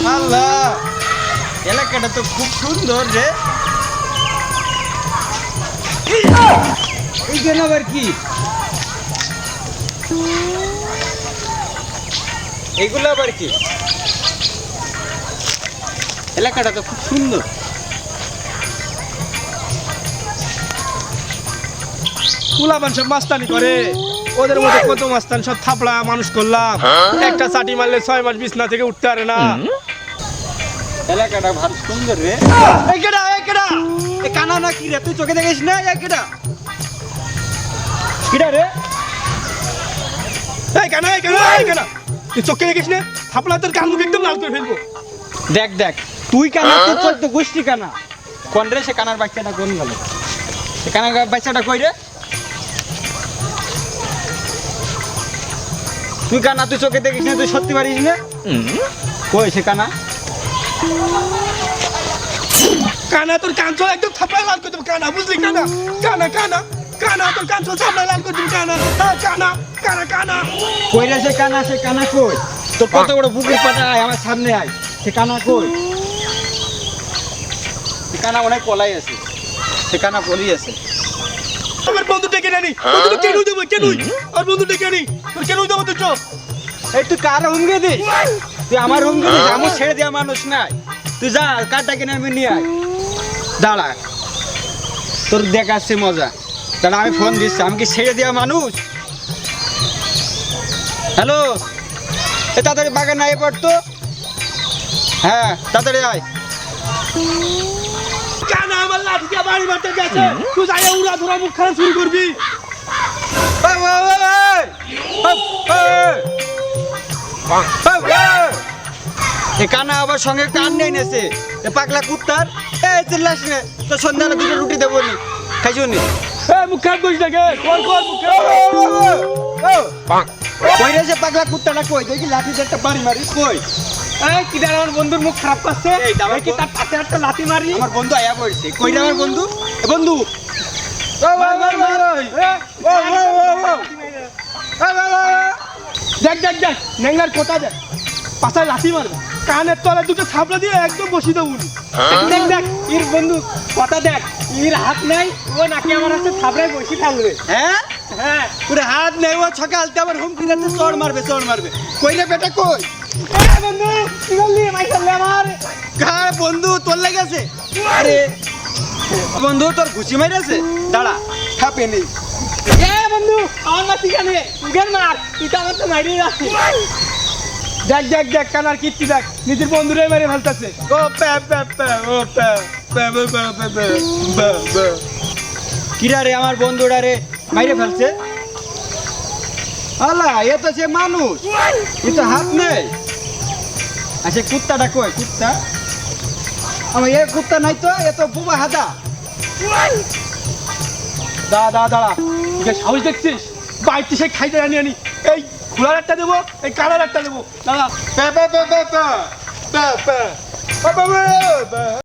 আল্লাহ, এলাকাটা তো খুব সুন্দর রে। এই কেন আবার কি এইগুলো আবার কি? এলাকাটা তো খুব সুন্দর। কুলাবান সব মাস্তানি করে, ওদের মধ্যে কত মাস্তান সব থাপড়া মানুষ করলাম। একটা চাটি মারলে 6 মাস বিছনা থেকে উঠতে পারে না। এলাকাটা ভালো সুন্দর রে। এই কেডা, এই কেডা, এই কানা না কি রে? তুই চোখে দেখিস না? এই কেডা, কিডা রে? এই কানা, এই কানা, এই কানা, তুই চোখে দেখিস না? থাপড়া তোর কান মুখ একদম লাল করে ফেলবো। দেখ দেখ, তুই কানা, তোর তো গোষ্ঠী কানা। কোন রে সে কানার বাচ্চাটা? কোন গেল সে কানার বাচ্চাটা? কই রে? তুই কানা, তুই চোখে দেখিস না? তুই সত্যি পারিস না? কই সে কানা? কানা তোর কাঞ্চল একদম থাপড়া লাল করে দেবো। কানা বুঝলি? কানা কানা কানা কানা তোর কাঞ্চল থাপড়া লাল করে দেবো। কানা, হ্যাঁ, কানা কানা কানা। কই রে সে কানা? সে কানা কই? তোর কত বড় বুকের পাটা, আয় আমার সামনে আয়। সে কানা কই? সে কানা অনেক পলাই আছে, সে কানা পলি আছে। আমার বন্ধু ডেকে নানি, বন্ধু কেন দেবো? কেন আর বন্ধু ডেকে আনি? তোর কেন দেবো? তুই চল। এই তুই কার হুমকে দিস? তুই আমার হুমকে দিস? আমার ছেড়ে দেওয়া মানুষ নাই। তুই যা, কারটা কিনে আমি নিয়ে আয়। দাঁড়া, তোর দেখাচ্ছে মজা। তাহলে আমি ফোন দিচ্ছি। আমি কি ছেড়ে দেওয়া মানুষ? হ্যালো, এ তাড়াতাড়ি বাগান আয় পড়তো। হ্যাঁ, তাড়াতাড়ি আয়। কানা আমার লাঠি দিয়ে বাড়ি মারতে গেছে, তুই যাই উড়া ধরা মুখ খারাপ শুরু করবি। এ কানা আবার সঙ্গে কান নেই নেছে। এ পাগলা কুত্তার। এ চিল্লাস নে, তো সন্ধ্যাবেলা দুটো রুটি দেবো নি, খাইছো নি? মুখ খারাপ করিস না কে? কর কর মুখ কই রে সে পাগলা কুত্তাটা? কই দেখি লাঠি দিয়ে একটা বাড়ি মারি। কই? এই কি দাঁড়া, আমার বন্ধুর মুখ খারাপ করছে। এই দাঁড়া, কি তার পাশে একটা লাঠি মারি? আমার বন্ধু আয়া পড়ছে। কই রে আমার বন্ধু? এ বন্ধু, দেখ দেখ দেখ, নেংলার কোটা দেখ, পাশায় লাঠি মারবে, কানের তলায় দুটো থাপড়া দিয়ে একদম বসিয়ে দেবো। দেখ দেখ, এর বন্ধু কথা দেখ। এর হাত নাই, ও নাকি আমার হাতে থাপড়ায় বসে থাকবে। হ্যাঁ হ্যাঁ, তোর হাত নেই, ও সকালতে আবার হুমকি দিচ্ছে চড় মারবে, চড় মারবে। কই রে বেটা কই? বন্ধু কি বললি? মাই করলে আমার কার বন্ধু? তোর লেগেছে? আরে বন্ধু, তোর ঘুষি মাইরেছে? দাঁড়া, খাপে নেই। বন্ধু আমার মাসি কানে উগের মার, তুই তো আমার তো মাইরেই রাখছিস। দেখ দেখ দেখ, কানার কীর্তি দেখ, নিজের বন্ধুরে মেরে ফেলতেছে। ও পে পে পে, ও পে পে পে পে পে পে পে পে। কিরা রে আমার বন্ধুরা রে মাইরে ফেলছে? আল্লাহ, এ তো সে মানুষ, এ তো হাত নেই। আর সে কুত্তাটা কই? কুত্তা আমার এ কুত্তা নাই তো, এ তো বুবা হাদা। দাঁড়া দাঁড়া দাঁড়া, তুই সাহস দেখছিস? বাইরটি সে খাইতে আনি আনি, এই খোলার একটা দেবো, এই কানার একটা দেবো। দাঁড়া। পে পে পে পে পে পে পে পে পে পে।